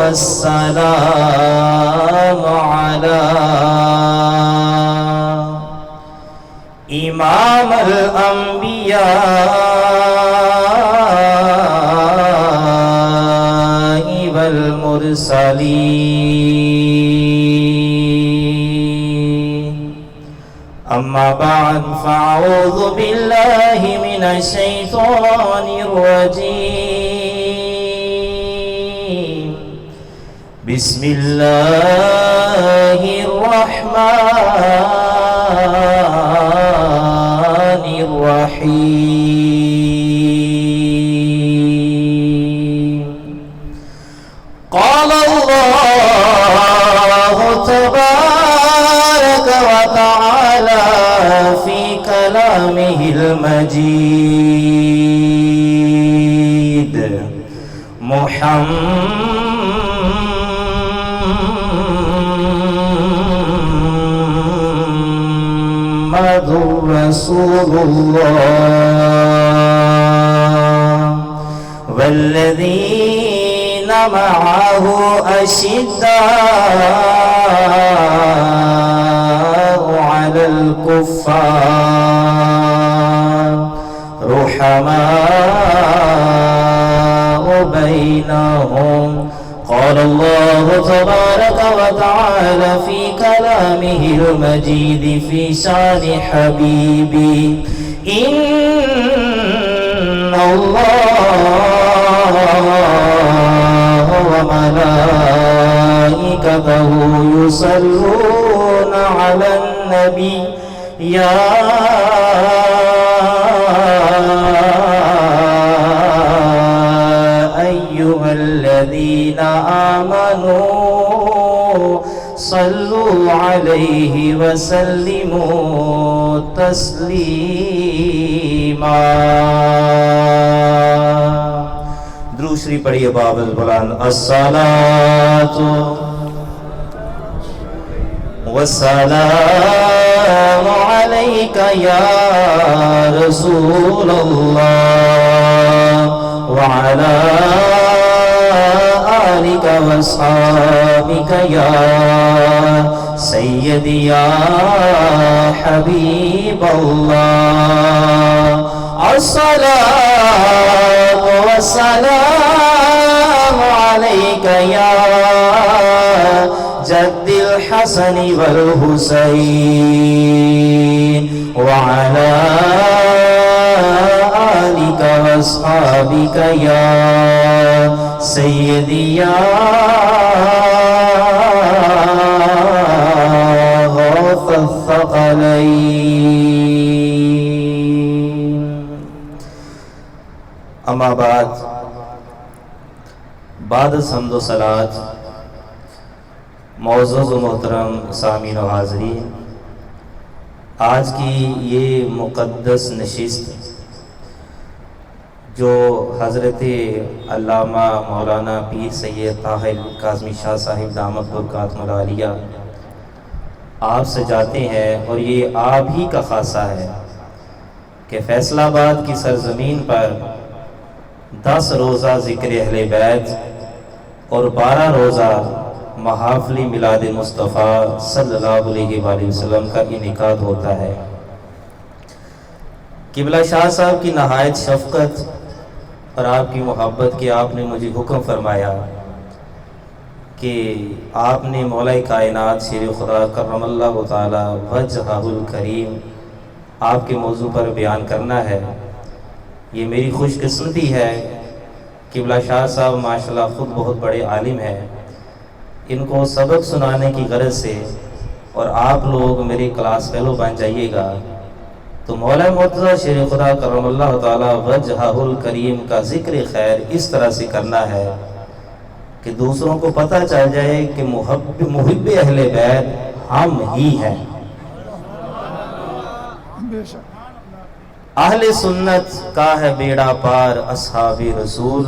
والسلام على إمام الأنبياء والمرسلين. أما بعد فأعوذ بالله من الشيطان الرجيم. بسم الله الرحمن الرحيم. قال الله تبارك وتعالى في كلامه المجيد: محمد رسول الله والذين معه أشداء على الكفار رحماء بينهم. قال الله تبارك وتعالى في كلامه المجيد في شان حبيبي: إن الله وملائكته يصلون على النبي يا أيها الذين آمنوا صلوا عليه وسلموا تسلیما. درود شریف پڑھیے بابل بلند. الصلاۃ والسلام علیک یا رسول اللہ وعلی آلک واصحابک یا سیدی یا حبیب اللہ. الصلاۃ والسلام علیک یا جد الحسن والحسین وعلی آلک واصحابک یا سیدی یا غوث الثقلین. اما بعد حمد و صلات، معزز و محترم سامعین و حاضرین، آج کی یہ مقدس نشست جو حضرت علامہ مولانا پیر سید طاہر کاظمی شاہ صاحب دامت برکاتہ العالیہ آپ سے جاتے ہیں، اور یہ آپ ہی کا خاصہ ہے کہ فیصل آباد کی سرزمین پر 10 روزہ ذکر اہل بیت اور 12 روزہ محافل میلاد مصطفیٰ صلی اللہ علیہ وآلہ وسلم کا انعقاد ہوتا ہے. قبلہ شاہ صاحب کی نہایت شفقت اور آپ کی محبت کے آپ نے مجھے حکم فرمایا کہ آپ نے مولا کائنات شیر خدا کرم اللہ تعالی وجہہ الکریم آپ کے موضوع پر بیان کرنا ہے. یہ میری خوش قسمتی ہے. قبلہ شاہ صاحب ماشاءاللہ خود بہت بڑے عالم ہیں. ان کو سبق سنانے کی غرض سے اور آپ لوگ میرے کلاس فیلو بن جائیے گا تو مولا مرتضیٰ شیر خدا کرم اللہ تعالی وجہہ الکریم کا ذکر خیر اس طرح سے کرنا ہے کہ دوسروں کو پتہ چل جائے کہ محب اہل بیت ہم ہی ہیں. اہل سنت کا ہے بیڑا پار اصحاب رسول،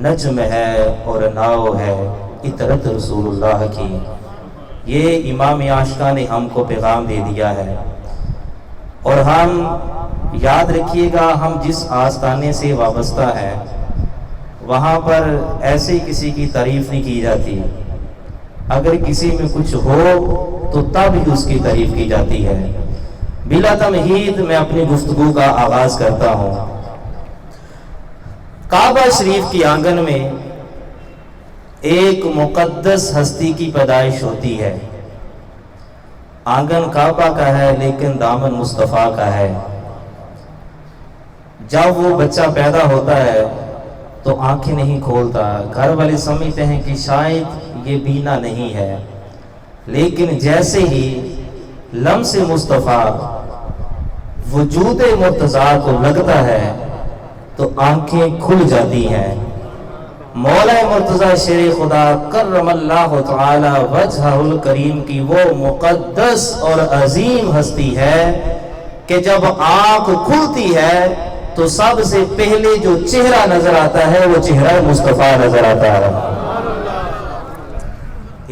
نجم ہے اور ناؤ ہے اطرت رسول اللہ کی. یہ امام عاشقاں نے ہم کو پیغام دے دیا ہے اور ہم یاد رکھیے گا، ہم جس آستانے سے وابستہ ہیں وہاں پر ایسے کسی کی تعریف نہیں کی جاتی، اگر کسی میں کچھ ہو تو تب ہی اس کی تعریف کی جاتی ہے۔ بلا تمہید میں اپنی گفتگو کا آغاز کرتا ہوں۔ کعبہ شریف کی آنگن میں ایک مقدس ہستی کی پیدائش ہوتی ہے۔ آنگن کعبہ کا ہے لیکن دامن مصطفیٰ کا ہے۔ جب وہ بچہ پیدا ہوتا ہے تو آنکھیں نہیں کھولتا، گھر والے سمجھتے ہیں کہ شاید یہ بینا نہیں ہے، لیکن جیسے ہی لمس مصطفیٰ وجود مرتضیٰ کو لگتا ہے تو آنکھیں کھل جاتی ہیں۔ مولا مرتضیٰ شیر خدا کرم اللہ تعالی وجہہ الکریم کی وہ مقدس اور عظیم ہستی ہے کہ جب آنکھ کھلتی ہے تو سب سے پہلے جو چہرہ نظر آتا ہے وہ چہرہ مصطفیٰ نظر آتا ہے۔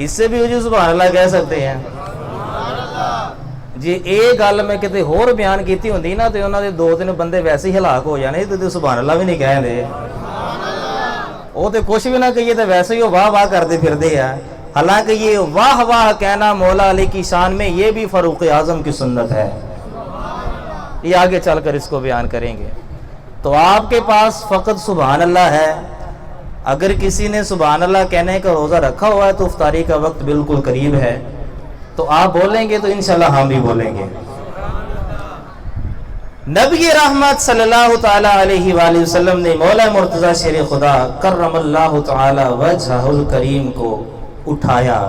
اس سے بھی جو سبحان اللہ کہہ سکتے ہیں جی، ایک گل میں کتے ہور بیان کیتی ہوندی نا تو انہاں دے دو تین بندے ویسے ہی ہلاک ہو جانے تو سبحان اللہ بھی نہیں کہہ دے، وہ تو کچھ بھی نہ کہیے تو ویسے ہی وہ واہ واہ کرتے پھر دے ہیں۔ حالانکہ یہ واہ واہ کہنا مولا علی کی شان میں یہ بھی فاروق اعظم کی سنت ہے، یہ آگے چل کر اس کو بیان کریں گے۔ تو آپ کے پاس فقط سبحان اللہ ہے، اگر کسی نے سبحان اللہ کہنے کا روزہ رکھا ہوا ہے تو افطاری کا وقت بالکل قریب ہے، تو آپ بولیں گے تو انشاءاللہ ہم بھی بولیں گے۔ نبی رحمت صلی اللہ تعالی علیہ وآلہ وسلم نے مولا مرتضیٰ شیر خدا کرم اللہ تعالی وجہہ الکریم کو اٹھایا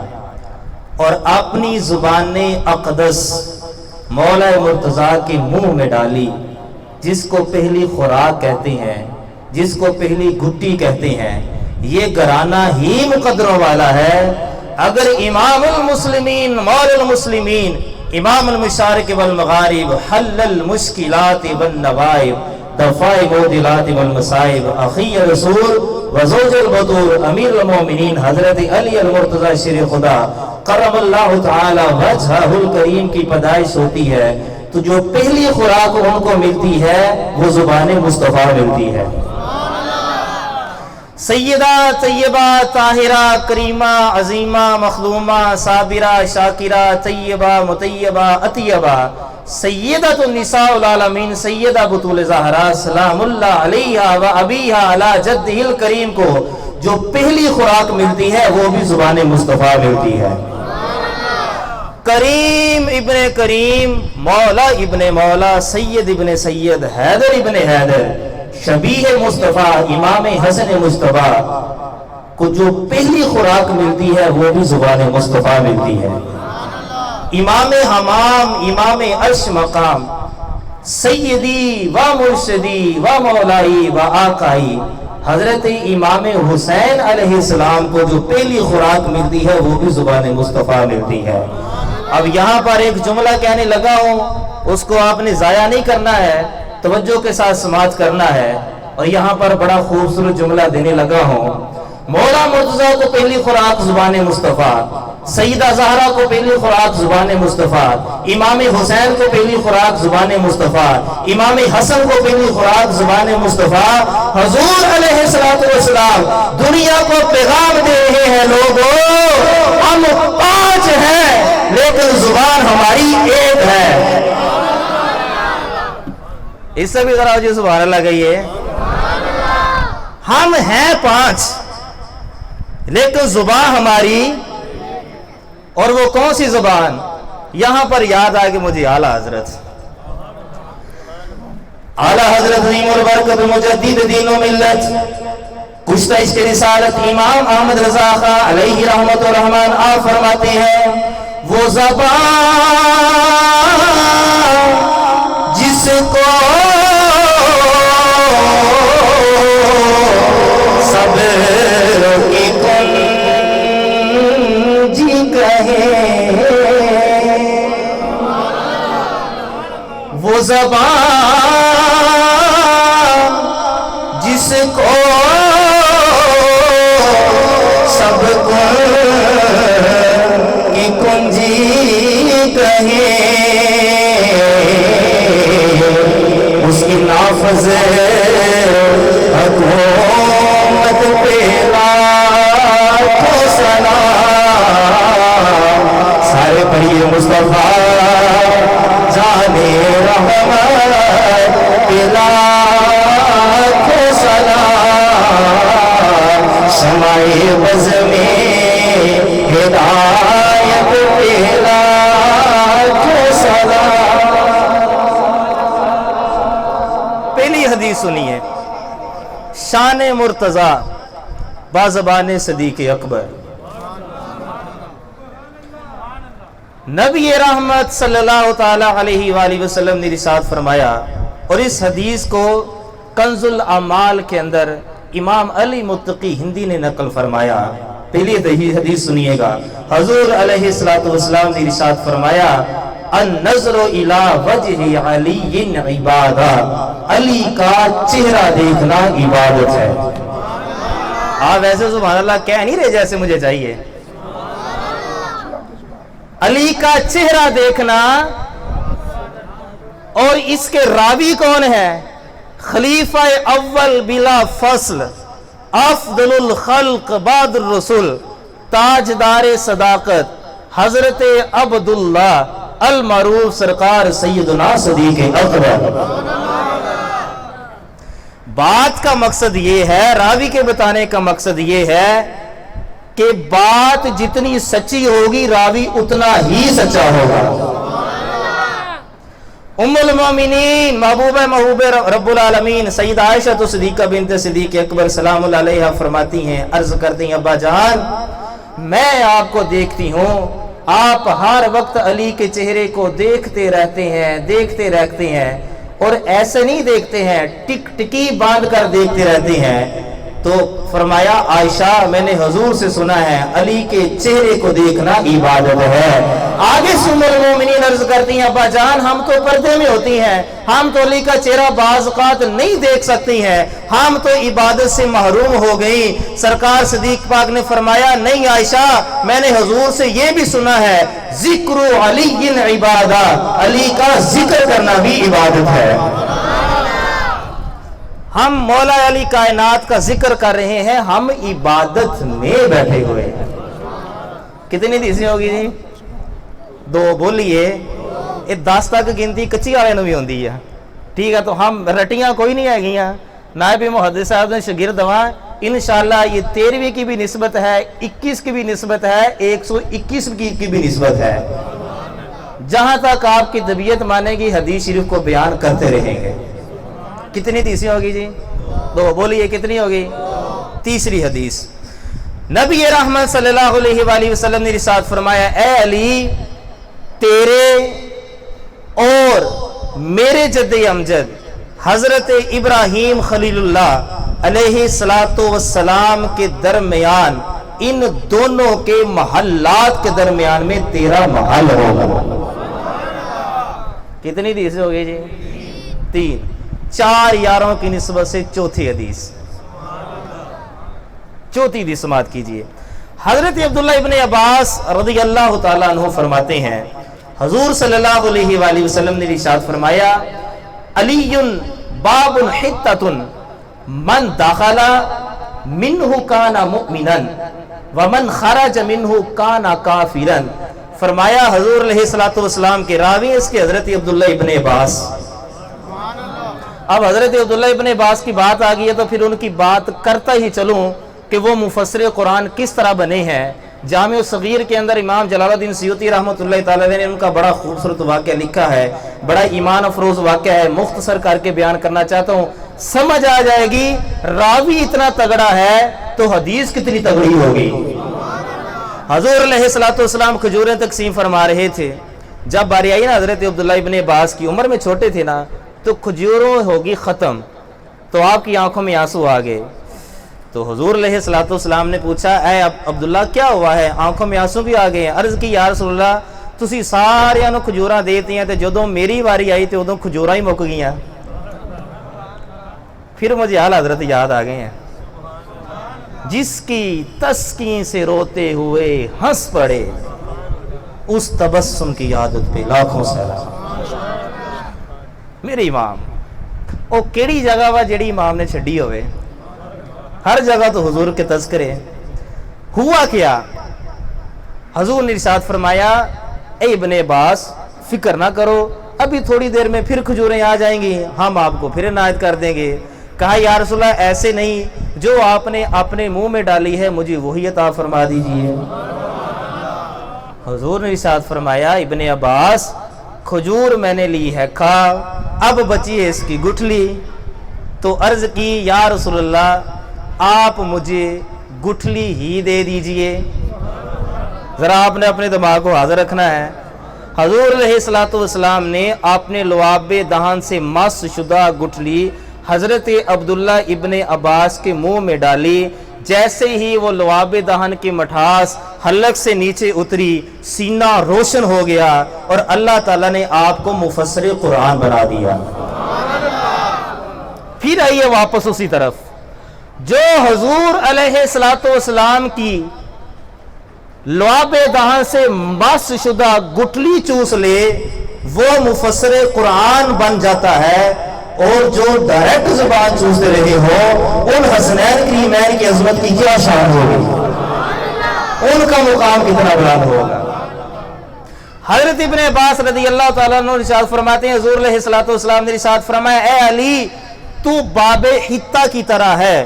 اور اپنی زبان اقدس مولا مرتضیٰ کے منہ میں ڈالی، جس کو پہلی خوراک کہتے ہیں، جس کو پہلی گھٹی کہتے ہیں۔ یہ گھرانہ ہی مقدروں والا ہے۔ اگر امام المسلمین مولا المسلمین امام المشارق والمغارب حل المشکلات والنوائب دفاع معضلات والمصائب اخی رسول وزوج البطول امیر المومنین حضرت علی المرتضیٰ شیر خدا کرم اللہ تعالی وجہہ الکریم کی پیدائش ہوتی ہے تو جو پہلی خوراک ان کو ملتی ہے وہ زبان مصطفیٰ ملتی ہے۔ سیدہ طیبہ طاہرہ کریمہ عظیمہ مخدومہ صابرہ شاکرہ طیبہ مطیبہ اطیبہ سیدۃ النساء العالمین سیدہ بطول زہرا سلام اللہ علیہ و ابیہا علی جدہ الکریم کو جو پہلی خوراک ملتی ہے وہ بھی زبان مصطفیٰ ملتی ہے۔ کریم ابن کریم، مولا ابن مولا، سید ابن سید، حیدر ابن حیدر، شبیہ مصطفیٰ امام حسن مصطفیٰ کو جو پہلی خوراک ملتی ہے وہ بھی زبان مصطفیٰ ملتی ہے۔ امام حمام، امام عرش مقام، سیدی و مرشدی و مولائی و آقائی حضرت امام حسین علیہ السلام کو جو پہلی خوراک ملتی ہے وہ بھی زبان مصطفیٰ ملتی ہے۔ اب یہاں پر ایک جملہ کہنے لگا ہوں، اس کو آپ نے ضائع نہیں کرنا ہے، توجہ کے ساتھ سماعت کرنا ہے، اور یہاں پر بڑا خوبصورت جملہ دینے لگا ہوں۔ مولا مرتضیٰ کو پہلی خوراک زبان مصطفیٰ، سیدہ زہرا کو پہلی خوراک زبان مصطفیٰ، امام حسین کو پہلی خوراک زبان مصطفیٰ، امام حسن کو پہلی خوراک زبان مصطفیٰ۔ حضور علیہ السلام دنیا کو پیغام دے رہے ہیں، لوگوں ہم 5 ہیں لیکن زبان ہماری ایک ہے۔ اس سے بھی ذرا جو سبحان اللہ کہیے، ہم ہیں 5 لیکن زبان ہماری، اور وہ کون سی زبان؟ یہاں پر یاد آئے کہ مجھے اعلیٰ حضرت عظیم البرکت مجدد دین و ملت کشتہ عشق رسالت امام احمد رضا خان علیہ رحمت و رحمان آپ فرماتے ہیں، وہ زبان جس کو صبر کی کنجی کہے، وہ زبان جس کو سب کی کنجی کہے، حدیث سنیے، شان مرتضی بازبان صدیق اکبر، نبی رحمت صلی اللہ تعالی علیہ وآلہ وسلم نے ارشاد فرمایا، اور اس حدیث کو کنز الاعمال کے اندر امام علی متقی ہندی نے نقل فرمایا۔ پہلی حدیث سنیے گا، حضور علیہ السلام نے ارشاد فرمایا، النظر الی وجہ علی عبادہ، علی کا چہرہ دیکھنا عبادت ہے۔ آپ ایسے سبحان اللہ کہہ نہیں رہے جیسے مجھے چاہیے۔ علی کا چہرہ دیکھنا، اور اس کے راوی کون ہے؟ خلیفہ اول بلا فصل، افضل الخلق بعد الرسول، تاجدار صداقت، حضرت عبداللہ المعروف سرکار سیدنا صدیق اکبر۔ بات کا مقصد یہ ہے، راوی کے بتانے کا مقصد یہ ہے کہ بات جتنی سچی ہوگی راوی اتنا ہی سچا ہوگا۔ ام المومنین محبوبہ محبوب رب العالمین سید عائشہ صدیقہ بنت صدیق اکبر سلام اللہ علیہ فرماتی ہیں، عرض کرتی ہیں، ابا جان میں آپ کو دیکھتی ہوں، آپ ہر وقت علی کے چہرے کو دیکھتے رہتے ہیں اور ایسے نہیں دیکھتے ہیں، ٹک ٹکی باندھ کر دیکھتے رہتے ہیں۔ تو فرمایا، عائشہ میں نے حضور سے سنا ہے علی کے چہرے کو دیکھنا عبادت ہے۔ آگے ام المومنین عرض کرتی ہیں، ابا جان ہم تو پردے میں ہوتی ہیں، ہم تو علی کا چہرہ بعض اوقات نہیں دیکھ سکتی ہیں، ہم تو عبادت سے محروم ہو گئی۔ سرکار صدیق پاک نے فرمایا، نہیں عائشہ میں نے حضور سے یہ بھی سنا ہے، ذکر علی عبادہ، علی کا ذکر کرنا بھی عبادت ہے۔ ہم مولا علی کائنات کا ذکر کر رہے ہیں، ہم عبادت میں بیٹھے ہوئے ہیں۔ کتنی حدیثیں ہوگی جی؟ 2 بولیے، 10 تک گنتی کچی والے نو بھی ہوندی ہے، ٹھیک ہے؟ تو ہم رٹیاں کوئی نہیں ہے گیاں، نائب محدث صاحب نے شاگرد ہوا، انشاءاللہ یہ 13ویں کی بھی نسبت ہے، 21 کی بھی نسبت ہے، 121 کی بھی نسبت ہے۔ جہاں تک آپ کی طبیعت مانے گی حدیث شریف کو بیان کرتے رہیں گے۔ کتنی حدیثیں ہوگی جی؟ 2 بولیے، کتنی ہوگی؟ تیسری حدیث، نبی رحمت صلی اللہ علیہ وآلہ وسلم نے ارشاد فرمایا، اے علی تیرے اور میرے جد امجد حضرت ابراہیم خلیل اللہ علیہ السلام کے درمیان، ان دونوں کے محلات کے درمیان میں تیرا محل ہوگا۔ کتنی حدیثیں ہوگی جی؟ 3۔ 4 یاروں کی نسبت سے چوتھی حدیث سماعت کیجئے۔ حضرت عبداللہ ابن عباس رضی اللہ تعالیٰ عنہ فرماتے ہیں، حضور صلی اللہ علیہ وآلہ وسلم نے ارشاد فرمایا، علی باب حتۃ من دخل منہ کان مؤمنا ومن خرج منہ کان کافرا۔ فرمایا حضور علیہ السلام کے راوی اس کے حضرت عبداللہ ابن عباس۔ اب حضرت عبداللہ ابن عباس کی بات آ گئی ہے تو پھر ان کی بات کرتا ہی چلوں کہ وہ مفسر قرآن کس طرح بنے ہیں۔ جامع الصغیر کے اندر امام جلال الدین سیوطی رحمۃ اللہ تعالی نے ان کا بڑا خوبصورت واقعہ لکھا ہے، بڑا ایمان افروز واقعہ ہے، مختصر کر کے بیان کرنا چاہتا ہوں، سمجھ آ جائے گی راوی اتنا تگڑا ہے تو حدیث کتنی تگڑی ہوگی۔ حضور علیہ السلام کھجوریں تقسیم فرما رہے تھے، جب باری آئی نا حضرت عبداللہ ابن عباس کی، عمر میں چھوٹے تھے نا، تو کھجوروں ہوگی ختم، تو آپ کی آنکھوں میں آنسو آ گئے۔ تو حضور علیہ السلام نے پوچھا، اے عبداللہ کیا ہوا ہے، آنکھوں میں آنسو بھی آ گئے ہیں؟ عرض کی، یا رسول اللہ تسی سارے نو کھجوراں دیتی ہیں تے جدوں میری واری آئی تے ادوں کھجوراں ہی مک گئیاں۔ پھر مجھے حال حضرت یاد آ گئے ہیں، جس کی تسکین سے روتے ہوئے ہنس پڑے، اس تبسم کی عادت پہ لاکھوں سلام۔ میرے امام او کیڑی جگہ وا جیڑی امام نے چھڈی ہوئے؟ ہر جگہ تو حضور کے تذکرے۔ ہوا کیا؟ حضور نے ارشاد فرمایا، اے ابن عباس فکر نہ کرو، ابھی تھوڑی دیر میں پھر کھجوریں آ جائیں گی، ہم آپ کو پھر عنایت کر دیں گے۔ کہا یا رسول اللہ ایسے نہیں، جو آپ نے اپنے منہ میں ڈالی ہے مجھے وہی عطا فرما دیجئے۔ حضور نے ارشاد فرمایا، ابن عباس کھجور میں نے لی ہے، کھا، اب بچی ہے اس کی گٹھلی، تو عرض کی یا رسول اللہ آپ مجھے گٹھلی ہی دے دیجئے. ذرا آپ نے اپنے دماغ کو حاضر رکھنا ہے. حضور علیہ الصلوۃ والسلام نے اپنے لعاب دہان سے مس شدہ گٹھلی حضرت عبداللہ ابن عباس کے منہ میں ڈالی. جیسے ہی وہ لعاب دہن کی مٹھاس حلق سے نیچے اتری سینہ روشن ہو گیا اور اللہ تعالیٰ نے آپ کو مفسر قرآن بنا دیا. پھر آئیے واپس اسی طرف. جو حضور علیہ الصلوۃ والسلام کی لعاب دہن سے مس شدہ گٹھلی چوس لے وہ مفسر قرآن بن جاتا ہے، اور جو ڈائریکٹ زبان چوستے رہے ہو ان حسنین کریمین کی عظمت کی کیا شان ہوگی، ان کا مقام کتنا بلند ہوگا. حضرت ابن عباس رضی اللہ تعالیٰ عنہ ارشاد فرماتے ہیں حضور علیہ الصلوۃ والسلام نے ارشاد فرمایا اے علی تو باب حطہ کی طرح ہے.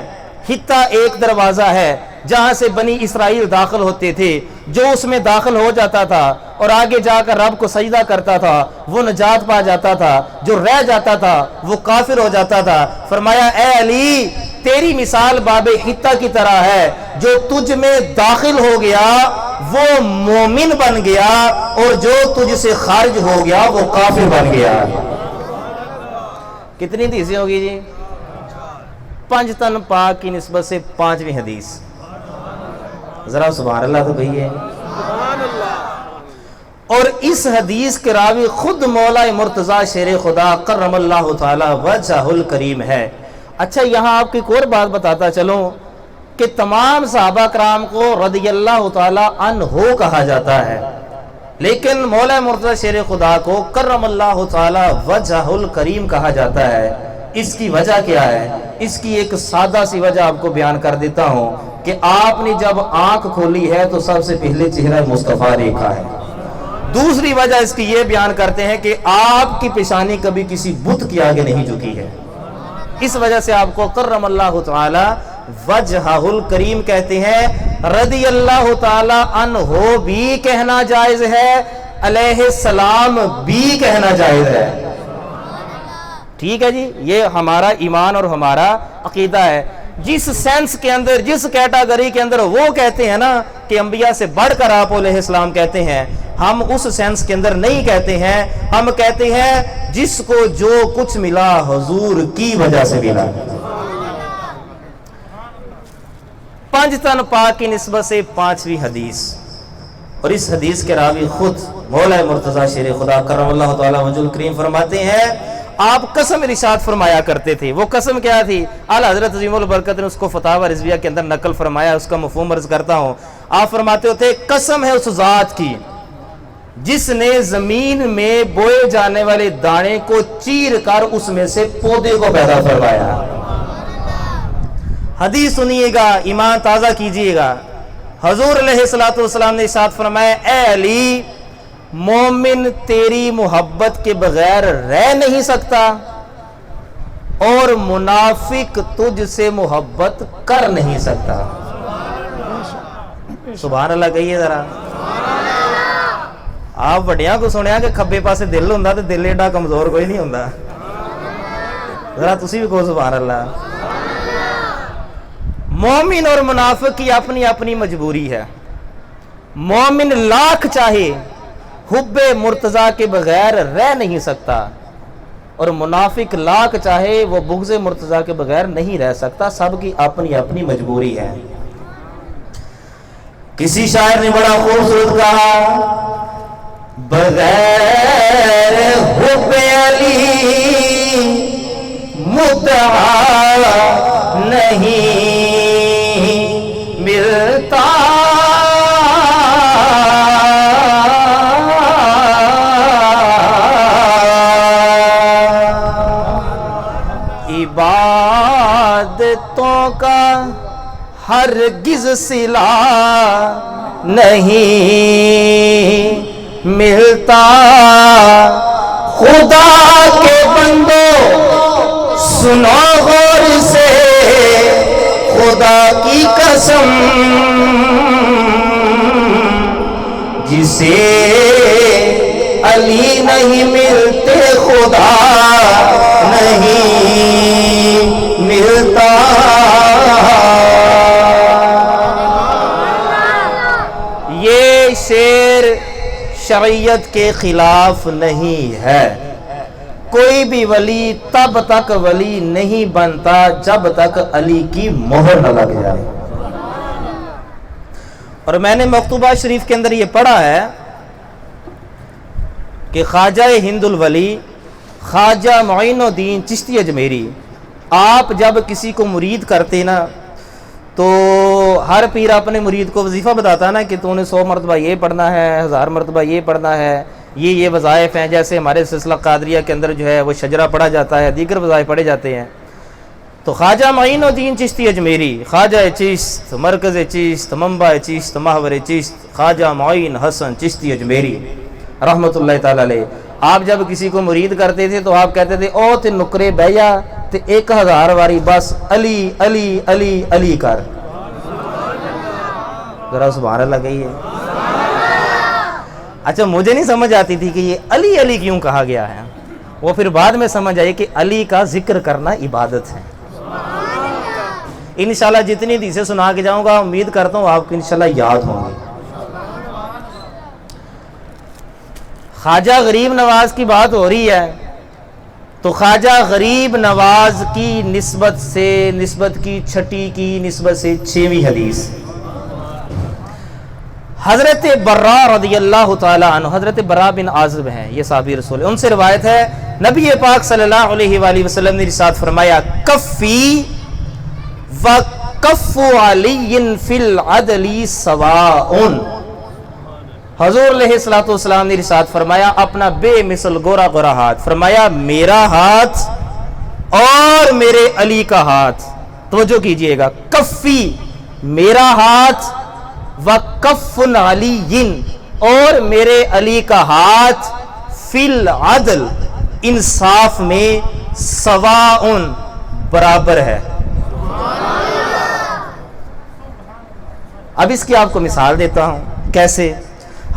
حطہ ایک دروازہ ہے جہاں سے بنی اسرائیل داخل ہوتے تھے. جو اس میں داخل ہو جاتا تھا اور آگے جا کر رب کو سجدہ کرتا تھا وہ نجات پا جاتا تھا، جو رہ جاتا تھا وہ کافر ہو جاتا تھا. فرمایا اے علی تیری مثال باب حطہ کی طرح ہے، جو تجھ میں داخل ہو گیا وہ مومن بن گیا اور جو تجھ سے خارج ہو گیا وہ کافر بن گیا. کتنی حدیثیں ہوگی جی؟ 5 تن پاک کی نسبت سے 5ویں حدیث. ذرا سبحان اللہ تو کہیے. اور اس حدیث کے راوی خود مولا مرتضی شیر خدا کرم اللہ تعالی وجہ الکریم ہے. اچھا یہاں آپ کی ایک اور بات بتاتا چلوں کہ تمام صحابہ کرام کو رضی اللہ تعالی عنہ کہا جاتا ہے، لیکن مولا مرتضی شیر خدا کو کرم اللہ تعالی وجہ الکریم کہا جاتا ہے. اس کی وجہ کیا ہے؟ اس کی ایک سادہ سی وجہ آپ کو بیان کر دیتا ہوں کہ آپ نے جب آنکھ کھولی ہے تو سب سے پہلے چہرہ مصطفیٰ دیکھا ہے. دوسری وجہ اس کی یہ بیان کرتے ہیں کہ آپ کی پیشانی کبھی کسی بت کی آگے نہیں جھکی ہے. اس وجہ سے آپ کو کرم اللہ تعالی وجہ الکریم کہتے ہیں. رضی اللہ تعالی عنہ بھی کہنا جائز ہے، علیہ السلام بھی کہنا جائز ہے. ٹھیک ہے جی، یہ ہمارا ایمان اور ہمارا عقیدہ ہے. جس سینس کے اندر جس کیٹاگری کے اندر وہ کہتے ہیں نا کہ انبیاء سے بڑھ کر آپ علیہ السلام کہتے ہیں، ہم اس سینس کے اندر نہیں کہتے ہیں. ہم کہتے ہیں جس کو جو کچھ ملا حضور کی وجہ سے ملا. 5 تن پاک کی نسبت سے 5ویں حدیث. اور اس حدیث کے راوی خود مولا مرتضی شیر خدا کرم اللہ تعالی وجہ الکریم فرماتے ہیں آپ قسم ارشاد فرمایا کرتے تھے. وہ قسم کیا تھی؟ اعلیٰ حضرت عظیم البرکت نے اس کو فتاوی رضویہ کے اندر نقل فرمایا. اس کا مفہوم عرض کرتا ہوں. آپ فرماتے ہوتے قسم ہے اس ذات کی جس نے زمین میں بوئے جانے والے دانے کو چیر کر اس میں سے پودے کو پیدا فرمایا. حدیث سنیے گا، ایمان تازہ کیجئے گا. حضور علیہ الصلوۃ والسلام نے ارشاد فرمایا اے علی مومن تیری محبت کے بغیر رہ نہیں سکتا اور منافق تجھ سے محبت کر نہیں سکتا. سبحان اللہ کہیے ذرا. آپ وڈیاں کو سنیا کہ کھبے پاسے دل ہوندا تے دل ایڈا کمزور کوئی نہیں ہوندا. ذرا تسی بھی کہو سبحان اللہ. مومن اور منافق کی اپنی اپنی مجبوری ہے. مومن لاکھ چاہے حب مرتضی کے بغیر رہ نہیں سکتا اور منافق لاکھ چاہے وہ بغض مرتضی کے بغیر نہیں رہ سکتا. سب کی اپنی اپنی مجبوری ہے. کسی شاعر نے بڑا خوبصورت کہا بغیر حب علی مدعا نہیں ملتا عبادتوں کا ہرگز صلہ نہیں ملتا. خدا کے بندو سنو غور سے خدا کی قسم جسے علی نہیں ملتے خدا نہیں شرعیت کے خلاف نہیں ہے. کوئی بھی ولی تب تک ولی نہیں بنتا جب تک علی کی مہر نہ لگ جائے. اور میں نے مکتوبہ شریف کے اندر یہ پڑھا ہے کہ خواجہ ہند الولی خواجہ معین الدین چشتی اجمیری، آپ جب کسی کو مرید کرتے نا تو ہر پیر اپنے مرید کو وظیفہ بتاتا نا کہ تو نے 100 مرتبہ یہ پڑھنا ہے، 1000 مرتبہ یہ پڑھنا ہے، یہ وظائف ہیں. جیسے ہمارے سلسلہ قادریہ کے اندر جو ہے وہ شجرہ پڑھا جاتا ہے، دیگر وظائف پڑھے جاتے ہیں. تو خواجہ معین الدین چشتی اجمیری، خواجہ چشت، مرکز چشت، منبع چشت، محور چشت، خواجہ معین حسن چشتی اجمیری رحمت اللہ تعالی علیہ، آپ جب کسی کو مرید کرتے تھے تو آپ کہتے تھے او تے نکرے بہیا تے 1000 واری بس علی علی علی علی کر. ذرا سبحان اللہ کہیے. اچھا مجھے نہیں سمجھ آتی تھی کہ یہ علی علی کیوں کہا گیا ہے، وہ پھر بعد میں سمجھ آئی کہ علی کا ذکر کرنا عبادت ہے. انشاءاللہ جتنی حدیثیں سنا کے جاؤں گا امید کرتا ہوں آپ کو انشاءاللہ یاد ہوں گی. خواجہ غریب نواز کی بات ہو رہی ہے تو خواجہ غریب نواز کی نسبت کی چھٹی کی نسبت سے 6ویں حدیث حضرت برا رضی اللہ تعالی عنہ، حضرت برا بن عازب ہیں، یہ صحابی رسول ہیں، ان سے روایت ہے نبی پاک صلی اللہ علیہ وآلہ وسلم نے ارشاد فرمایا کفی و کف علی فی العدل سواء. حضور علیہ الصلوۃ والسلام نے ارشاد فرمایا اپنا بے مثل گورا گورا ہاتھ، فرمایا میرا ہاتھ اور میرے علی کا ہاتھ، توجہ کیجئے گا، کفی میرا ہاتھ و کف علی اور میرے علی کا ہاتھ، فی العدل انصاف میں، سواء برابر ہے. اب اس کی آپ کو مثال دیتا ہوں کیسے.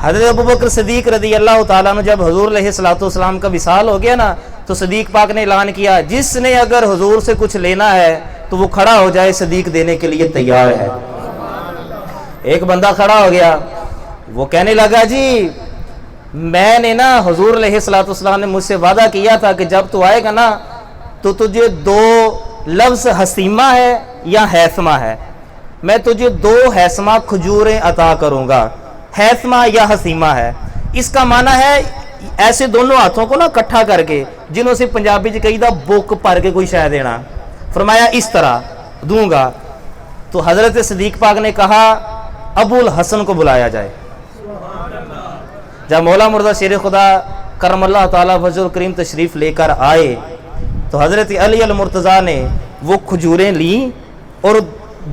حضرت ابوبکر صدیق رضی اللہ تعالیٰ عنہ جب حضور علیہ الصلوۃ والسلام کا وصال ہو گیا نا تو صدیق پاک نے اعلان کیا جس نے اگر حضور سے کچھ لینا ہے تو وہ کھڑا ہو جائے، صدیق دینے کے لیے تیار ہے. ایک بندہ کھڑا ہو گیا، وہ کہنے لگا جی میں نے نا حضور علیہ الصلوۃ والسلام نے مجھ سے وعدہ کیا تھا کہ جب تو آئے گا نا تو تجھے 2 لفظ حسیمہ ہے یا حیثمہ ہے، میں تجھے 2 حیثمہ کھجوریں عطا کروں گا. حیثمہ یا حسیمہ ہے، اس کا معنی ہے ایسے دونوں ہاتھوں کو نا کٹھا کر کے، جنہوں سے پنجابی جی کہی دا بک پر کے کوئی شے دینا، فرمایا اس طرح دوں گا. تو حضرت صدیق پاک نے کہا ابو الحسن کو بلایا جائے. جب مولا مرزا شیر خدا کرم اللہ تعالیٰ وجہ الکریم تشریف لے کر آئے تو حضرت علی المرتضیٰ نے وہ کھجوریں لیں اور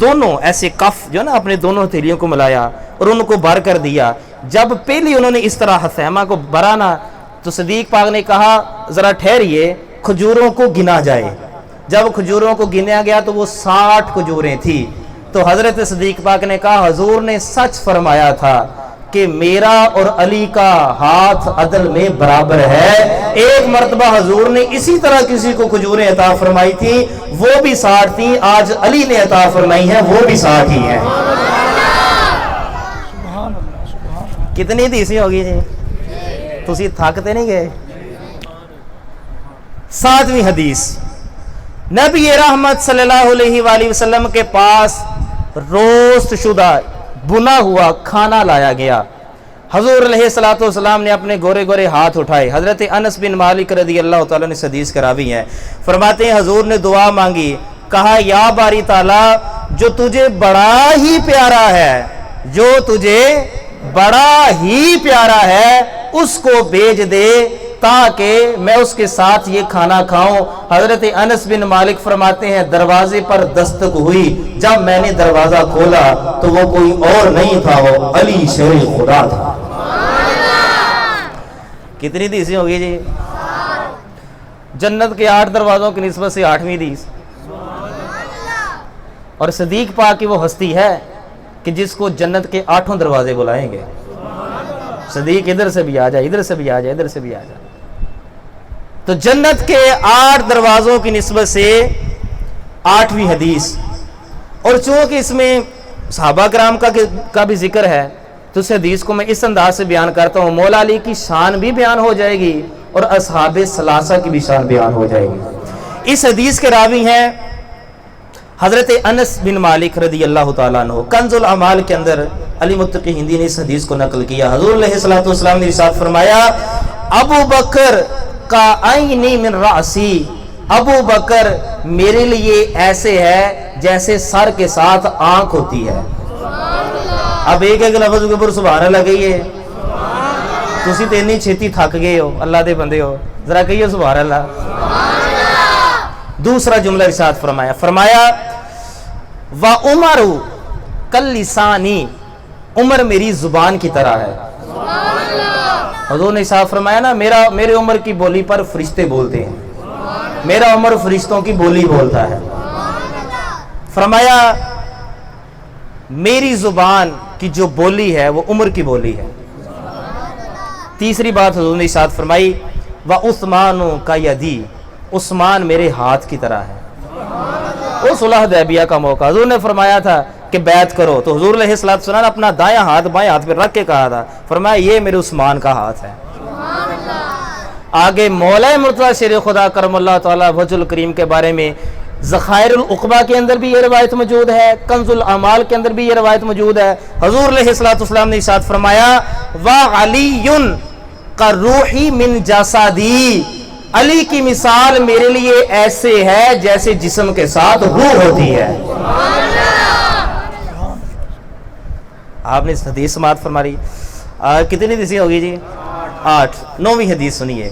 دونوں ایسے کف جو نا اپنے دونوں ہتھیلیوں کو ملایا اور ان کو بھر کر دیا. جب پہلی انہوں نے اس طرح حسیمہ کو بھرا نا تو صدیق پاک نے کہا ذرا ٹھہریے کھجوروں کو گنا جائے. جب کھجوروں کو گنیا گیا تو وہ 60 کھجوریں تھی. تو حضرت صدیق پاک نے کہا حضور نے سچ فرمایا تھا کہ میرا اور علی کا ہاتھ عدل میں برابر ہے. ایک مرتبہ حضور نے اسی طرح کسی کو کھجوریں عطا فرمائی تھی، وہ بھی 60 تھی، آج علی نے عطا فرمائی ہیں وہ بھی 60 ہی ہیں. کتنی حدیثیں ہوگی جی، تسی تھکتے نہیں گئے. 7ویں حدیث نبی رحمت صلی اللہ علیہ وآلہ وسلم کے پاس روست شدہ بنا ہوا کھانا لایا گیا. حضور علیہ الصلوۃ والسلام نے اپنے گورے گورے ہاتھ اٹھائے. حضرت انس بن مالک رضی اللہ تعالیٰ نے حدیث کراوی ہے، فرماتے ہیں حضور نے دعا مانگی، کہا یا باری تعالیٰ جو تجھے بڑا ہی پیارا ہے، جو تجھے بڑا ہی پیارا ہے اس کو بھیج دے تاکہ میں اس کے ساتھ یہ کھانا کھاؤں. حضرت انس بن مالک فرماتے ہیں دروازے پر دستک ہوئی، جب میں نے دروازہ کھولا تو وہ کوئی اور نہیں تھا، وہ علی شیر خدا تھا. کتنی حدیثیں ہوگی جی؟ جنت کے 8 دروازوں کی نسبت سے 8ویں حدیث. اور صدیق پاک کی وہ ہستی ہے کہ جس کو جنت کے 8 دروازے بلائیں گے. صدیق ادھر سے بھی آ جائے، ادھر سے بھی آ جائے، ادھر سے بھی آ جائے. تو جنت کے 8 دروازوں کی نسبت سے 8ویں حدیث. اور چونکہ اس میں صحابہ کرام کا بھی ذکر ہے تو اس حدیث کو میں اس انداز سے بیان کرتا ہوں، مولا علی کی شان بھی بیان ہو جائے گی اور اصحاب ثلاثہ کی بھی شان بیان ہو جائے گی۔ اس حدیث کے راوی ہیں حضرت انس بن مالک رضی اللہ تعالیٰ عنہ۔ کنز الاعمال کے اندر علی متقی ہندی نے اس حدیث کو نقل کیا۔ حضور علیہ الصلوۃ والسلام نے ارشاد فرمایا، ابو بکر کا عینی من راسی، ابو بکر میرے لیے ایسے ہے جیسے سر کے ساتھ آنکھ ہوتی ہے۔ اب ایک ایک لفظ کے اوپر سبحان اللہ کہیے، تسی تو اتنی چھیتی تھک گئے ہو، اللہ دے بندے ہو، ذرا کہیے سبحان اللہ۔ دوسرا جملہ ارشاد فرمایا، فرمایا وَعُمَرُ كَاللِّسَانِ، عمر میری زبان کی طرح ہے۔ حضور نے ارشاد فرمایا نا، میرے عمر کی بولی پر فرشتے بولتے ہیں، میرا عمر فرشتوں کی بولی بولتا ہے۔ فرمایا میری زبان کی جو بولی ہے وہ عمر کی بولی ہے۔ تیسری بات حضور نے ارشاد فرمائی، وَعُثْمَانُ كَيَدِي، عثمان میرے ہاتھ کی طرح ہے۔ وہ صلح حدیبیہ کا موقع، حضور نے فرمایا تھا کہ بیعت کرو، تو حضور علیہ الصلوۃ والسلام نے اپنا دایاں ہاتھ بائیں ہاتھ پہ رکھ کے کہا تھا، فرمایا یہ میرے عثمان کا ہاتھ ہے۔ آگے مولا مرتضیٰ شیر خدا کرم اللہ تعالی وجہ الکریم کے بارے میں ذخائر العقبہ کے اندر بھی یہ روایت موجود ہے، کنز الاعمال کے اندر بھی یہ روایت موجود ہے۔ حضور علیہ الصلوۃ والسلام نے ارشاد فرمایا، وَعَلِيٌّ كَالرُّوحِ مِنْ جَسَدِي، علی کی مثال میرے لیے ایسے ہے جیسے جسم کے ساتھ روح ہوتی ہے۔ آپ نے اس حدیث سماعت فرما رہی، کتنی حدیثیں ہوگی جی؟ 8۔ 9ویں حدیث سنیے۔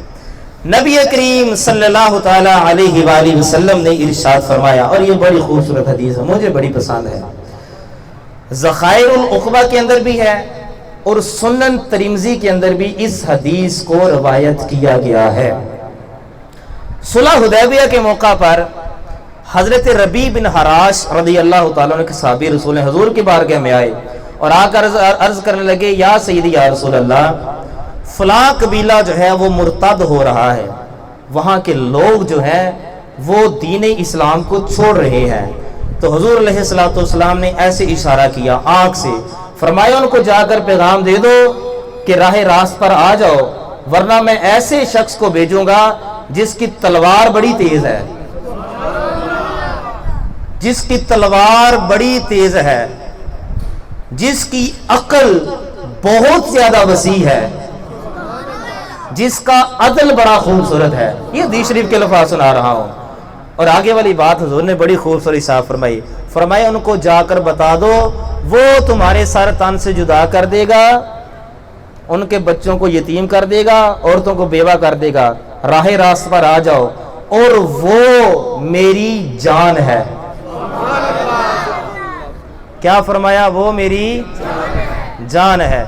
نبی کریم صلی اللہ تعالی علیہ وآلہ وسلم نے ارشاد فرمایا، اور یہ بڑی خوبصورت حدیث ہے، مجھے بڑی پسند ہے، ذخائر العقبہ کے اندر بھی ہے اور سنن ترمذی کے اندر بھی اس حدیث کو روایت کیا گیا ہے۔ صلح حدیبیہ کے موقع پر حضرت ربیع بن حراش رضی اللہ تعالیٰ عنہ کے صحابی رسول حضور کی بارگاہ میں آئے اور آ کر عرض کرنے لگے، یا سیدی یا رسول اللہ، فلاں قبیلہ جو ہے وہ مرتد ہو رہا ہے، وہاں کے لوگ جو ہیں وہ دین اسلام کو چھوڑ رہے ہیں۔ تو حضور علیہ الصلوۃ والسلام نے ایسے اشارہ کیا آنکھ سے، فرمایا ان کو جا کر پیغام دے دو کہ راہ راست پر آ جاؤ، ورنہ میں ایسے شخص کو بھیجوں گا جس کی تلوار بڑی تیز ہے، جس کی تلوار بڑی تیز ہے، جس کی عقل بہت زیادہ وسیع ہے، جس کا عدل بڑا خوبصورت ہے۔ یہ حدیث شریف کے لفظ سنا رہا ہوں، اور آگے والی بات حضور نے بڑی خوبصورت صاف فرمائی، فرمایا ان کو جا کر بتا دو وہ تمہارے سر تن سے جدا کر دے گا، ان کے بچوں کو یتیم کر دے گا، عورتوں کو بیوہ کر دے گا، راہ راست پر آ جاؤ، اور وہ میری جان ہے۔ کیا فرمایا؟ وہ میری جان ہے۔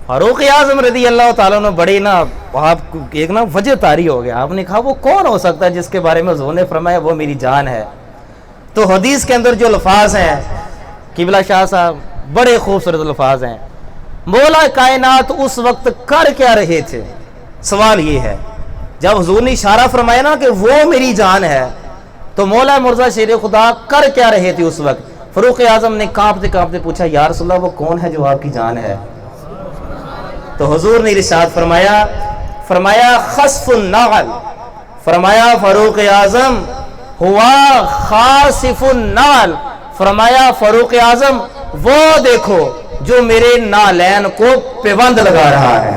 فاروق اعظم رضی اللہ تعالیٰ نے بڑی آپ ایک وجہ طاری ہو گیا، آپ نے کہا وہ کون ہو سکتا ہے جس کے بارے میں حضور نے فرمایا وہ میری جان ہے؟ تو حدیث کے اندر جو الفاظ ہیں قبلہ شاہ صاحب بڑے خوبصورت الفاظ ہیں۔ مولا کائنات اس وقت کر کیا رہے تھے؟ سوال یہ ہے، جب حضور نے اشارہ فرمایا نا کہ وہ میری جان ہے، تو مولا مرتضیٰ شیر خدا کر کیا رہے تھے اس وقت؟ فاروق اعظم نے کانپتے کانپتے پوچھا، یا رسول اللہ وہ کون ہے جو آپ کی جان ہے؟ تو حضور نے ارشاد فرمایا خسف النعل، فرمایا فاروق اعظم ہوا خاسف النعل، فرمایا فاروق اعظم وہ دیکھو جو میرے نالین کو پیوند لگا رہا ہے۔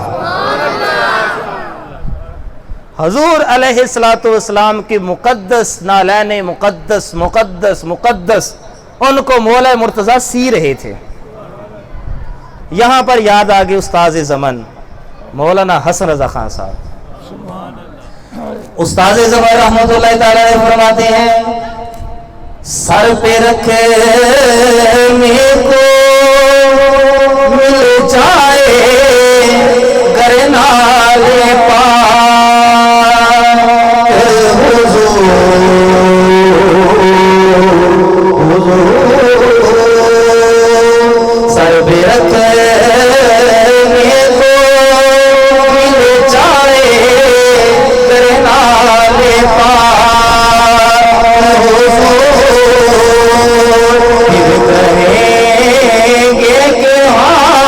حضور علیہ الصلوۃ والسلام کی مقدس نالین مقدس مقدس مقدس ان کو مولا مرتضیٰ سی رہے تھے۔ یہاں پر یاد آگے استاذ زمن مولانا حسن رضا خان صاحب، استاذ زمن رحمت اللہ تعالی علیہ فرماتے ہیں، سر پہ رکھے میرے کو مل جائے گر نالے پاک حضور، سر پہ رکھے کہیں گے کہ ہاں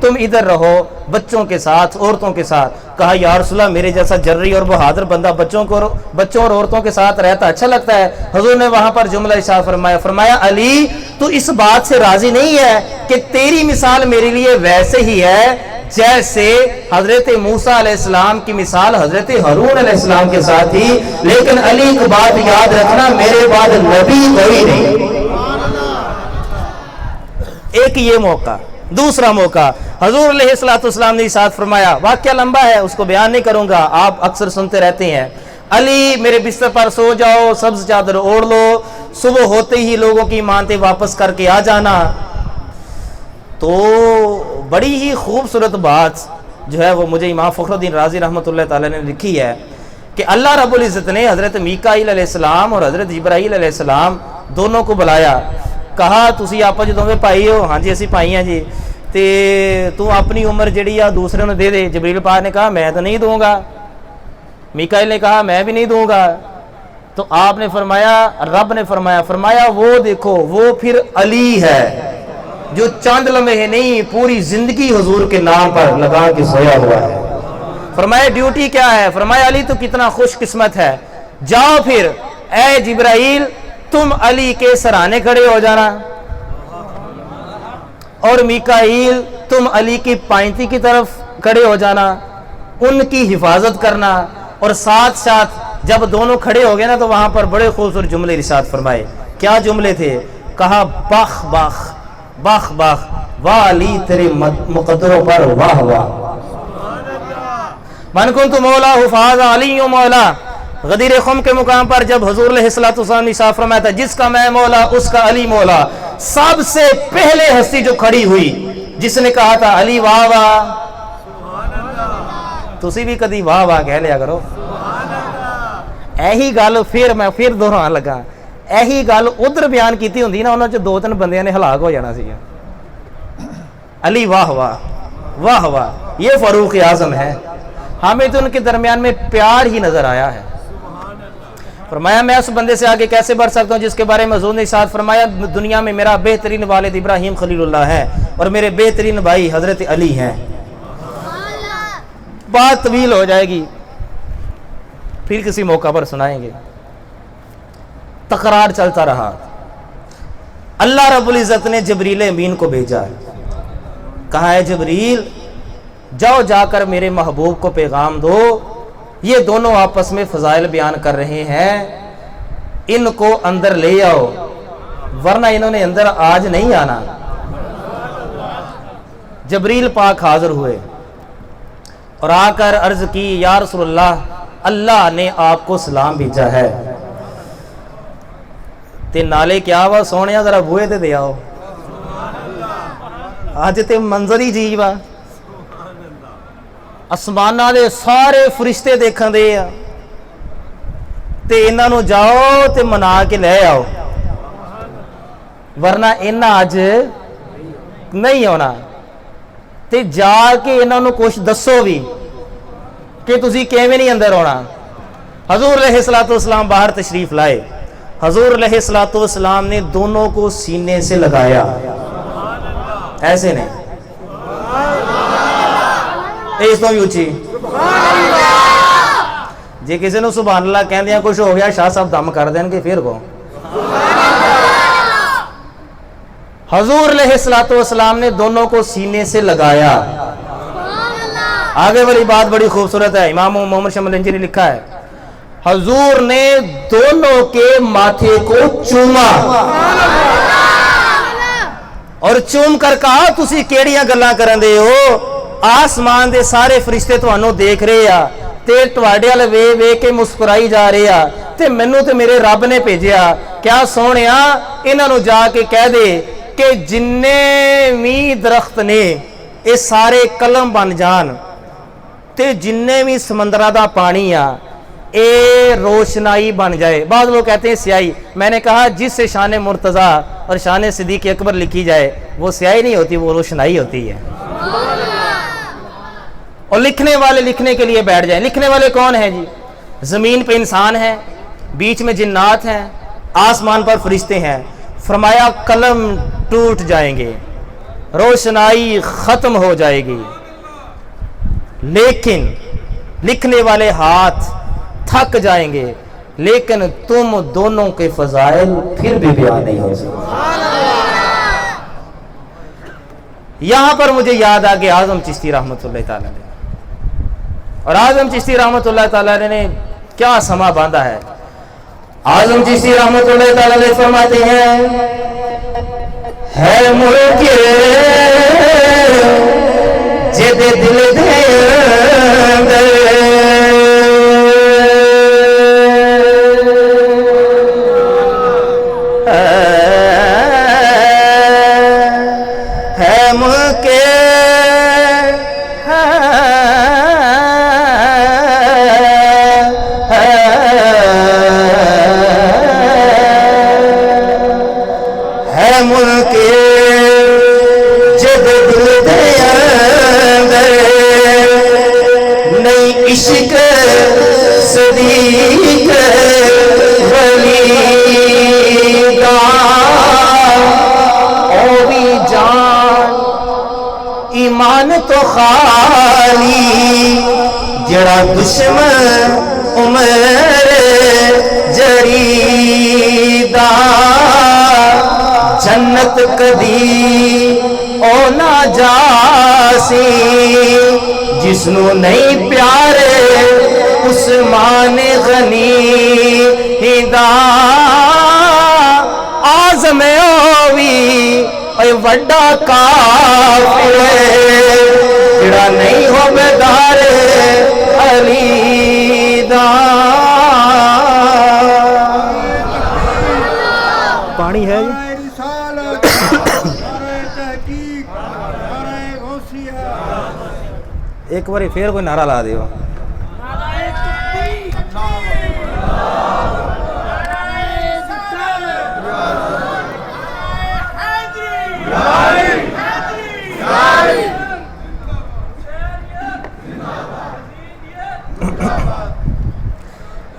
تم ادھر رہو بچوں کے ساتھ، عورتوں کے ساتھ۔ کہا یا رسول اللہ میرے جیسا جرری اور بہادر بندہ بچوں اور عورتوں کے ساتھ رہتا اچھا لگتا ہے؟ حضور نے وہاں پر جملہ ارشاد فرمایا علی تو اس بات سے راضی نہیں ہے کہ تیری مثال میرے لیے ویسے ہی ہے جیسے حضرت موسیٰ علیہ السلام کی مثال حضرت ہارون علیہ السلام کے ساتھ تھی، لیکن علی ایک بات یاد رکھنا میرے بعد نبی کوئی نہیں۔ ایک یہ موقع۔ دوسرا موقع حضور علیہ السلام نے ارشاد فرمایا، واقعہ لمبا ہے اس کو بیان نہیں کروں گا، آپ اکثر سنتے رہتے ہیں، علی میرے بستر پر سو جاؤ، سبز چادر اوڑھ لو، صبح ہوتے ہی لوگوں کی مانتے واپس کر کے آ جانا۔ تو بڑی ہی خوبصورت بات جو ہے وہ مجھے امام فخر الدین رازی رحمۃ اللہ تعالی نے لکھی ہے کہ اللہ رب العزت نے حضرت میکائیل علیہ السلام اور حضرت جبرائیل علیہ السلام دونوں کو بلایا، کہا تسی آپس جو دوویں بھائی ہو؟ ہاں جی اسی بھائی ہیں جی، تے تو اپنی عمر جڑی آ دوسرے نے دے دے۔ جبریل پاک نے کہا میں تو نہیں دوں گا، میکائیل نے کہا میں بھی نہیں دوں گا۔ تو آپ نے فرمایا، رب نے فرمایا وہ دیکھو وہ پھر علی ہے جو چند لمحے نہیں پوری زندگی حضور کے نام پر لگا کے سویا ہوا ہے۔ فرمایا ڈیوٹی کیا ہے؟ فرمایا علی تو کتنا خوش قسمت ہے، جاؤ پھر اے جبرائیل تم علی کے سرانے کھڑے ہو جانا، اور میکائیل تم علی کی پائنتی کی طرف کھڑے ہو جانا، ان کی حفاظت کرنا۔ اور ساتھ ساتھ جب دونوں کھڑے ہو گئے نا تو وہاں پر بڑے خوبصورت جملے ارشاد فرمائے۔ کیا جملے تھے؟ کہا بخ بخ بخ بخ واہ علی تیرے مقدروں پر واہ واہ، من کنت مولا حفاظ علی مولا۔ غدیر خم کے مقام پر جب حضور علیہ السلام نے صاف فرمایا تھا جس کا میں مولا اس کا علی مولا، سب سے پہلے ہستی جو کھڑی ہوئی جس نے کہا تھا علی واہ واہ، تسی بھی کدی واہ واہ کہہ لیا کرو۔ ایہی گل پھر میں دہران لگا، ایہی گل ادھر بیان کیتی ہوندی نا، انہاں چ دو تین بندیاں نے ہلاک ہو جانا سی۔ علی واہ واہ واہ واہ، یہ فاروق اعظم ہے۔ ہمیں تو ان کے درمیان میں پیار ہی نظر آیا ہے۔ فرمایا میں اس بندے سے آگے کیسے بڑھ سکتا ہوں جس کے بارے میں حضور نے ارشاد فرمایا دنیا میں میرا بہترین والد ابراہیم خلیل اللہ ہے اور میرے بہترین بھائی حضرت علی ہیں۔ بات طویل ہو جائے گی، پھر کسی موقع پر سنائیں گے۔ تکرار چلتا رہا، اللہ رب العزت نے جبریل امین کو بھیجا، کہا ہے جبریل جاؤ جا کر میرے محبوب کو پیغام دو، یہ دونوں آپس میں فضائل بیان کر رہے ہیں، ان کو اندر لے آؤ ورنہ انہوں نے اندر آج نہیں آنا۔ جبریل پاک حاضر ہوئے اور آ کر عرض کی یا رسول اللہ اللہ نے آپ کو سلام بھیجا ہے۔ تے نالے کیا ہوا سونیا ذرا بوئے تے دے آؤ، آج تے منظر ہی جیب آ، آسماناں دے سارے فرشتے دیکھن دے آ تے انہاں نو جاؤ تے منا کے لے آؤ ورنہ انہاں اج نہیں ہونا، تے جا کے انہاں نو کچھ دسو بھی کہ تسی کیویں نہیں اندر ہونا۔ حضور علیہ الصلوۃ والسلام باہر تشریف لائے، حضور علیہ الصلوۃ والسلام نے دونوں کو سینے سے لگایا، ایسے نہیں، اس تو بھی اچھی جی کسی نے سبحان اللہ کہہ دیا کچھ ہو گیا شاہ صاحب دم کر دیں گے پھر کو۔ حضور علیہ الصلوۃ والسلام نے دونوں کو سینے سے لگایا۔ آگے والی بات بڑی خوبصورت ہے، امام محمد شمل انجی نے لکھا ہے حضور نے دونوں کے ماتھے کو چوما اور چوم کر کہا تسی کیڑیاں گلاں کرن دے ہو، آسمان دے سارے فرشتے تانوں دیکھ رہے آ تے تواڈے ول وے کے مسکرائی جا رہے آ تے مینوں تے میرے رب نے بھیجیا، کیا سونیا انہاں نو جا کے کہہ دے کہ جننے بھی درخت نے یہ سارے قلم بن جان تے جننے بھی سمندرہ دا پانی آ اے روشنائی بن جائے۔ بعض لوگ کہتے ہیں سیاہی، میں نے کہا جس سے شان مرتضیٰ اور شان صدیق اکبر لکھی جائے وہ سیاہی نہیں ہوتی، وہ روشنائی ہوتی ہے۔ اور لکھنے والے لکھنے کے لیے بیٹھ جائیں۔ لکھنے والے کون ہیں جی؟ زمین پہ انسان ہیں، بیچ میں جنات ہیں، آسمان پر فرشتے ہیں۔ فرمایا قلم ٹوٹ جائیں گے، روشنائی ختم ہو جائے گی، لیکن لکھنے والے ہاتھ تھک جائیں گے، لیکن تم دونوں کے فضائل پھر بھی بیان نہیں ہو سکتے۔ یہاں پر مجھے یاد آ گیا اعظم چشتی رحمۃ اللہ تعالی علیہ، اور اعظم چشتی رحمۃ اللہ تعالی علیہ نے کیا سما باندھا ہے۔ اعظم چشتی رحمۃ اللہ تعالی علیہ فرماتے ہیں، ہے ملک جد دل دے عشق صدیق ولی دا او بھی جان ایمان تو خالی، جڑا دشمن عمر جریدہ جنت کدی او نہ جاسی، جس نو نہیں پیارے عثمان غنی دا آزم اووی اے وڈا کافر جڑا نہیں ہو بیدار علی دا۔ پانی ہے ایک بار پھر کوئی نعرہ لا دیو۔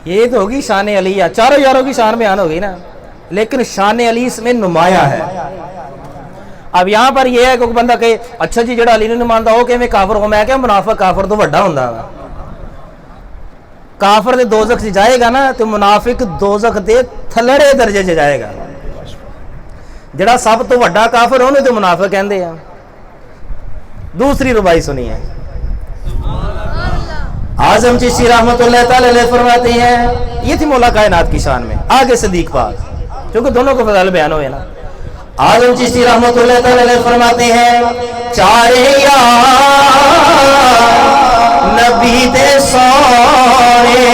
یہ تو ہوگی شان علیہ، چاروں یاروں کی شان بیان ہوگی نا، لیکن شان علی اس میں نمایاں ہے۔ اب یہاں پر یہ ہے کہ بندہ کہے اچھا جی جڑا علی نے مانتا ہو کہ میں کافر ہوں، میں کہ منافق کافر تو بڑا ہوندا ہے، کافر دے دوزخ جائے گا نا تو منافق دوزخ دے تھلڑے درجے چ جائے گا، جڑا سب تو بڑا کافر ہونے تو منافق کہندے ہیں۔ دوسری ربائی سنی ہے، اعظم چشتی رحمۃ اللہ تعالی علیہ فرماتے ہیں، یہ تھی مولا کائنات کی شان میں، آگے صدیق پاک، کیونکہ دونوں کو فضائل بیان ہوئے نا۔ اعظم چشتی رحمۃ اللہ تعالی علیہ فرماتے ہیں، چارے یار نبی دے سونے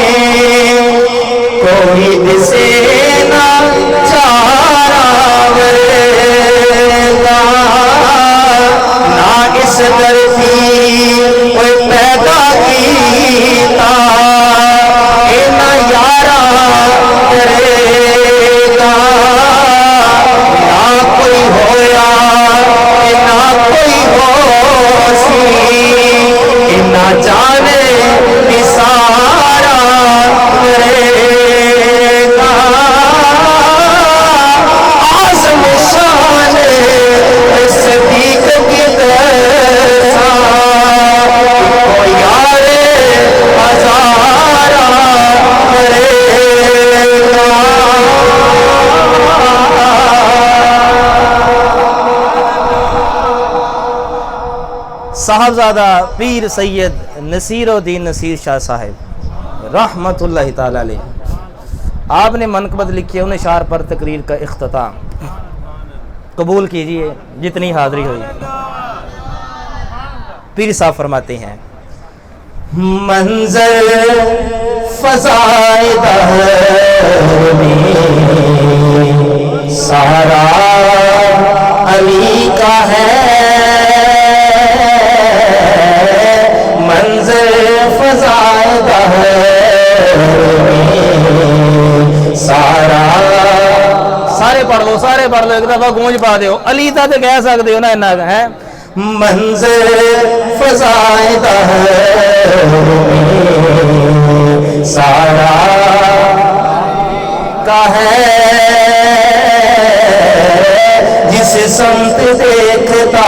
کوئی دسے نہ چارا ورگا، نہ اس دھرتی کوئی پیدا کیتا اے نہ یارا کرے گا، نہ کوئی ہویا نہ کوئی ہو سی، نہ جانے نثارا کرے گا، اعظم شان صدیق کی جیسا کوئی یار ہزارا کرے گا۔ صاحبزادہ پیر سید نصیر الدین نصیر شاہ صاحب رحمت اللہ تعالی علیہ، آپ نے منقبت لکھی ہے ان اشعار پر تقریر کا اختتام قبول کیجئے جتنی حاضری ہوئی۔ پیر صاحب فرماتے ہیں، منظر فضائے دہر میں سارا علی کا ہے، منظر فضائے دہر میں سارا، سارے پڑھ لو سارے پڑھ لو ایک دفعہ گونج پا دیو، علی تا تے کہہ سکتے ہو نا انہاں ہے، منظر فضائے دہر میں سارا کا ہے، جس سمت دیکھتا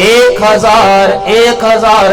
1000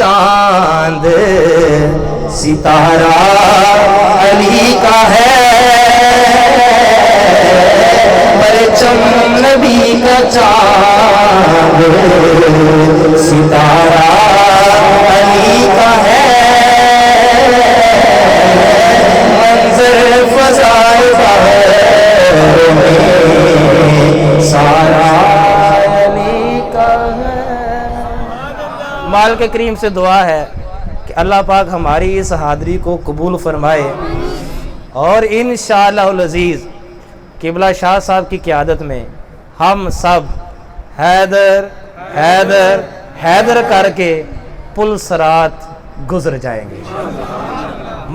چاند ستارہ علی کا ہے، پرچم نبی کا چاند ستارہ علی کا ہے، منظر فضائے بہر میں سارا علی کا ہے۔ مالک کریم سے دعا ہے کہ اللہ پاک ہماری اس حاضری کو قبول فرمائے، اور انشاءاللہ العزیز قبلہ شاہ صاحب کی قیادت میں ہم سب حیدر حیدر حیدر کر کے پل صراط گزر جائیں گے۔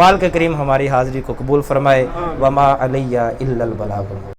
مالک کریم ہماری حاضری کو قبول فرمائے۔ وما علیہ الا البلاغ۔